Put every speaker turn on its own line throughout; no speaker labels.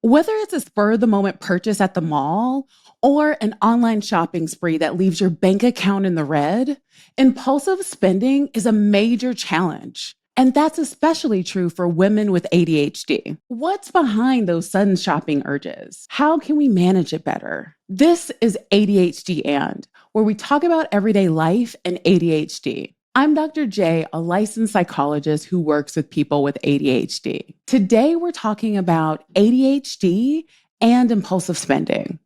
Whether it's a spur-of-the-moment purchase at the mall or an online shopping spree that leaves your bank account in the red, impulsive spending is a major challenge. And that's especially true for women with ADHD. What's behind those sudden shopping urges? How can we manage it better? This is ADHD where we talk about everyday life and ADHD. I'm Dr. J, a licensed psychologist who works with people with ADHD. Today, we're talking about ADHD and impulsive spending.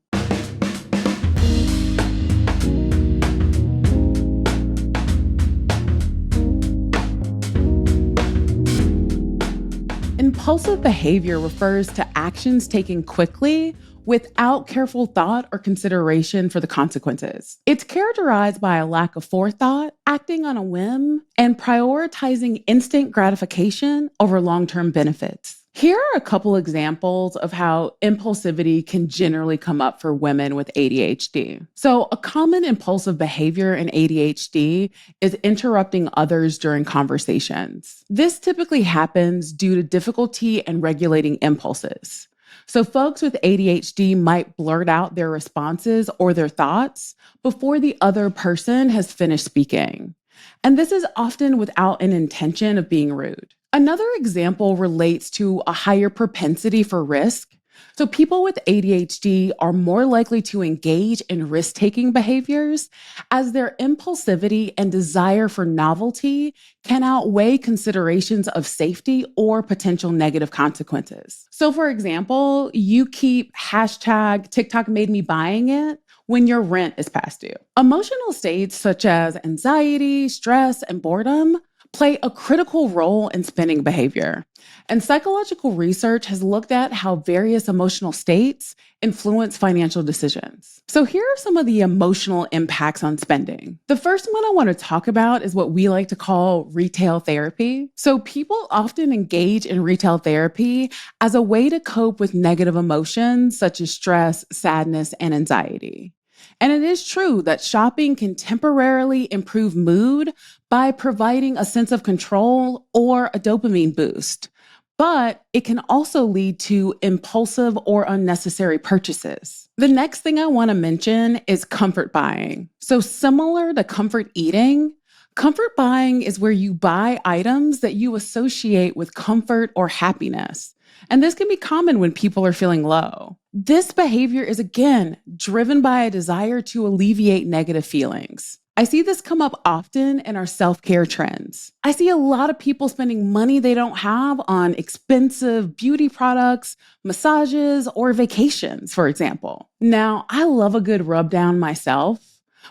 Impulsive behavior refers to actions taken quickly without careful thought or consideration for the consequences. It's characterized by a lack of forethought, acting on a whim, and prioritizing instant gratification over long-term benefits. Here are a couple examples of how impulsivity can generally come up for women with ADHD. So, a common impulsive behavior in ADHD is interrupting others during conversations. This typically happens due to difficulty in regulating impulses. So folks with ADHD might blurt out their responses or their thoughts before the other person has finished speaking. And this is often without an intention of being rude. Another example relates to a higher propensity for risk. So people with ADHD are more likely to engage in risk-taking behaviors as their impulsivity and desire for novelty can outweigh considerations of safety or potential negative consequences. So for example, you keep hashtag TikTok made me buying it when your rent is past due. Emotional states such as anxiety, stress, and boredom play a critical role in spending behavior. And psychological research has looked at how various emotional states influence financial decisions. So here are some of the emotional impacts on spending. The first one I want to talk about is what we like to call retail therapy. So people often engage in retail therapy as a way to cope with negative emotions such as stress, sadness, and anxiety. And it is true that shopping can temporarily improve mood by providing a sense of control or a dopamine boost. But it can also lead to impulsive or unnecessary purchases. The next thing I want to mention is comfort buying. So similar to comfort eating, comfort buying is where you buy items that you associate with comfort or happiness. And this can be common when people are feeling low. This behavior is, again, driven by a desire to alleviate negative feelings. I see this come up often in our self-care trends. I see a lot of people spending money they don't have on expensive beauty products, massages, or vacations, for example. Now, I love a good rub down myself,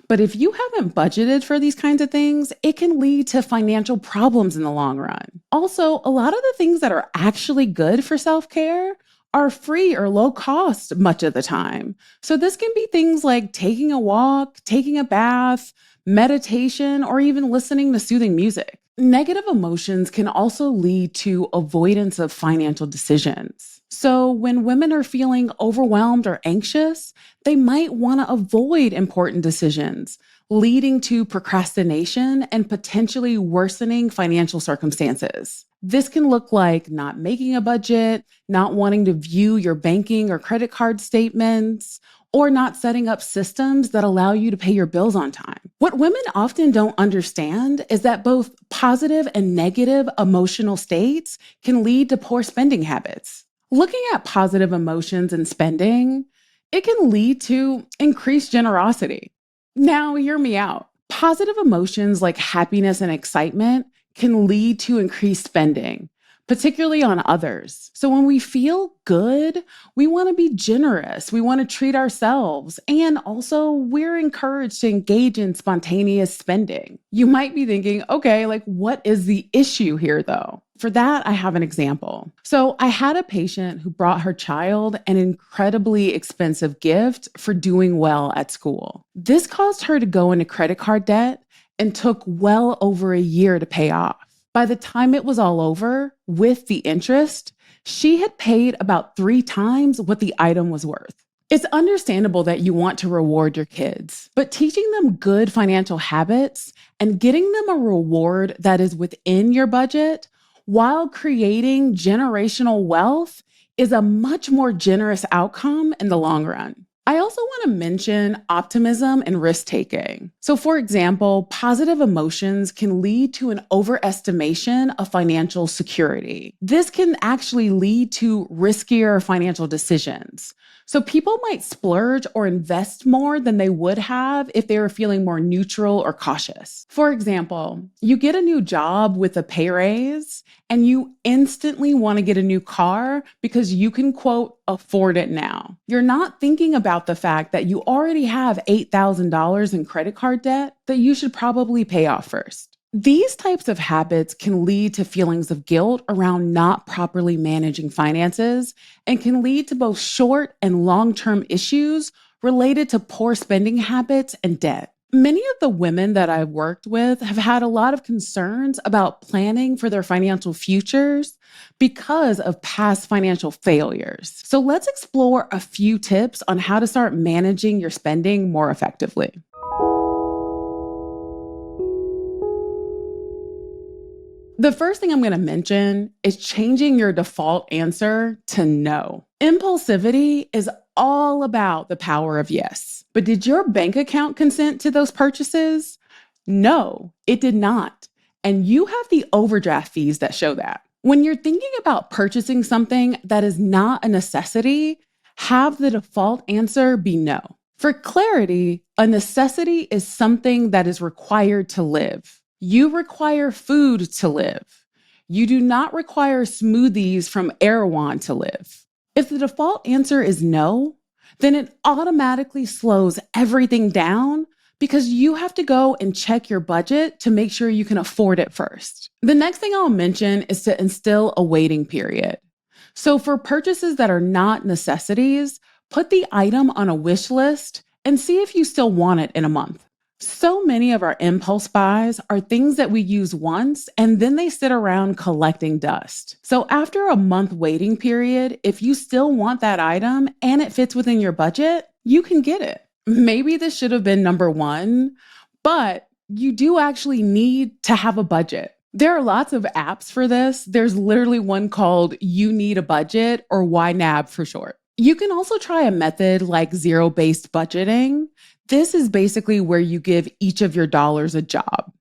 but if you haven't budgeted for these kinds of things, it can lead to financial problems in the long run. Also, a lot of the things that are actually good for self-care are free or low cost much of the time. So this can be things like taking a walk, taking a bath, meditation, or even listening to soothing music. Negative emotions can also lead to avoidance of financial decisions. So when women are feeling overwhelmed or anxious, they might want to avoid important decisions, leading to procrastination and potentially worsening financial circumstances. This can look like not making a budget, not wanting to view your banking or credit card statements, or not setting up systems that allow you to pay your bills on time. What women often don't understand is that both positive and negative emotional states can lead to poor spending habits. Looking at positive emotions and spending, it can lead to increased generosity. Now, hear me out. Positive emotions like happiness and excitement can lead to increased spending, particularly on others. So when we feel good, we want to be generous. We want to treat ourselves. And also, we're encouraged to engage in spontaneous spending. You might be thinking, okay, what is the issue here though? For that, I have an example. So I had a patient who brought her child an incredibly expensive gift for doing well at school. This caused her to go into credit card debt and took well over a year to pay off. By the time it was all over, with the interest, she had paid about 3 times what the item was worth. It's understandable that you want to reward your kids, but teaching them good financial habits and getting them a reward that is within your budget while creating generational wealth is a much more generous outcome in the long run. I also want to mention optimism and risk taking. So, for example, positive emotions can lead to an overestimation of financial security. This can actually lead to riskier financial decisions. So, people might splurge or invest more than they would have if they were feeling more neutral or cautious. For example, you get a new job with a pay raise and you instantly want to get a new car because you can, quote, afford it now. You're not thinking about the fact that you already have $8,000 in credit card debt that you should probably pay off first. These types of habits can lead to feelings of guilt around not properly managing finances and can lead to both short and long-term issues related to poor spending habits and debt. Many of the women that I've worked with have had a lot of concerns about planning for their financial futures because of past financial failures. So let's explore a few tips on how to start managing your spending more effectively. The first thing I'm going to mention is changing your default answer to no. Impulsivity is all about the power of yes. But did your bank account consent to those purchases? No, it did not. And you have the overdraft fees that show that. When you're thinking about purchasing something that is not a necessity, have the default answer be no. For clarity, a necessity is something that is required to live. You require food to live. You do not require smoothies from Erewhon to live. If the default answer is no, then it automatically slows everything down because you have to go and check your budget to make sure you can afford it first. The next thing I'll mention is to instill a waiting period. So for purchases that are not necessities, put the item on a wish list and see if you still want it in a month. So many of our impulse buys are things that we use once and then they sit around collecting dust. So after a month waiting period, if you still want that item and it fits within your budget, you can get it. Maybe this should have been number one, but you do actually need to have a budget. There are lots of apps for this. There's literally one called You Need a Budget, or YNAB for short. You can also try a method like zero-based budgeting. This is basically where you give each of your dollars a job.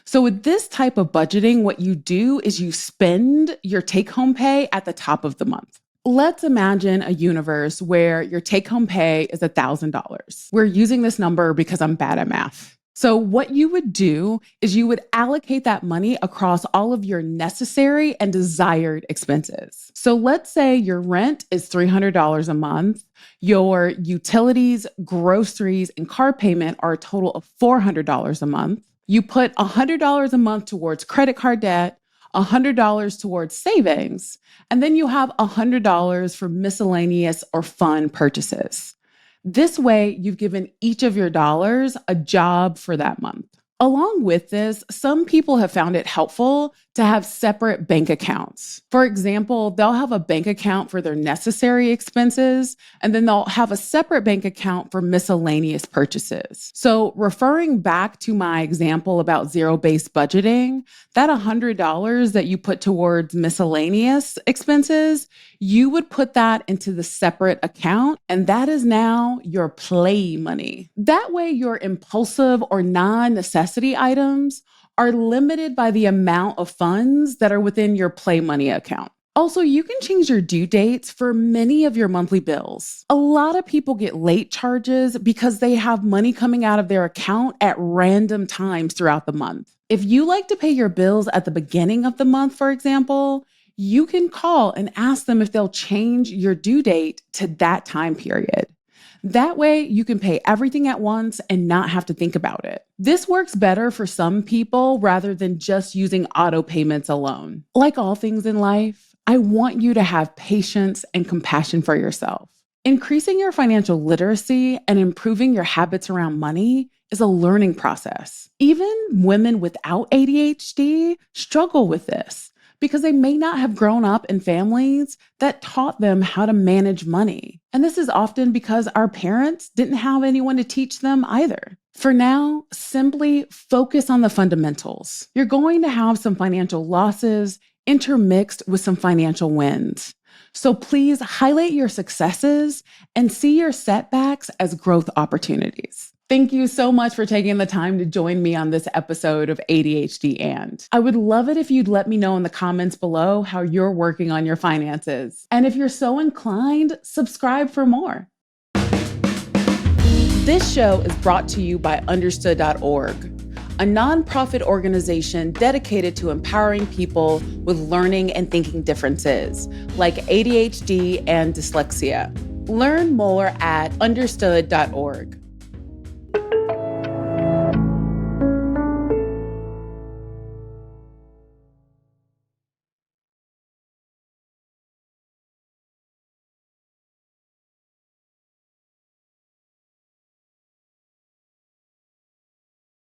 So with this type of budgeting, what you do is you spend your take-home pay at the top of the month. Let's imagine a universe where your take-home pay is $1,000. We're using this number because I'm bad at math. So what you would do is you would allocate that money across all of your necessary and desired expenses. So let's say your rent is $300 a month. Your utilities, groceries, and car payment are a total of $400 a month. You put $100 a month towards credit card debt, $100 towards savings, and then you have $100 for miscellaneous or fun purchases. This way, you've given each of your dollars a job for that month. Along with this, some people have found it helpful to have separate bank accounts. For example, they'll have a bank account for their necessary expenses, and then they'll have a separate bank account for miscellaneous purchases. So referring back to my example about zero-based budgeting, that $100 that you put towards miscellaneous expenses, you would put that into the separate account, and that is now your play money. That way, your impulsive or non-necessity items are limited by the amount of funds that are within your play money account. Also, you can change your due dates for many of your monthly bills. A lot of people get late charges because they have money coming out of their account at random times throughout the month. If you like to pay your bills at the beginning of the month, for example, you can call and ask them if they'll change your due date to that time period. That way, you can pay everything at once and not have to think about it. This works better for some people rather than just using auto payments alone. Like all things in life, I want you to have patience and compassion for yourself. Increasing your financial literacy and improving your habits around money is a learning process. Even women without ADHD struggle with this, because they may not have grown up in families that taught them how to manage money. And this is often because our parents didn't have anyone to teach them either. For now, simply focus on the fundamentals. You're going to have some financial losses intermixed with some financial wins. So please highlight your successes and see your setbacks as growth opportunities. Thank you so much for taking the time to join me on this episode of ADHD And. I would love it if you'd let me know in the comments below how you're working on your finances. And if you're so inclined, subscribe for more. This show is brought to you by Understood.org, a nonprofit organization dedicated to empowering people with learning and thinking differences, like ADHD and dyslexia. Learn more at Understood.org.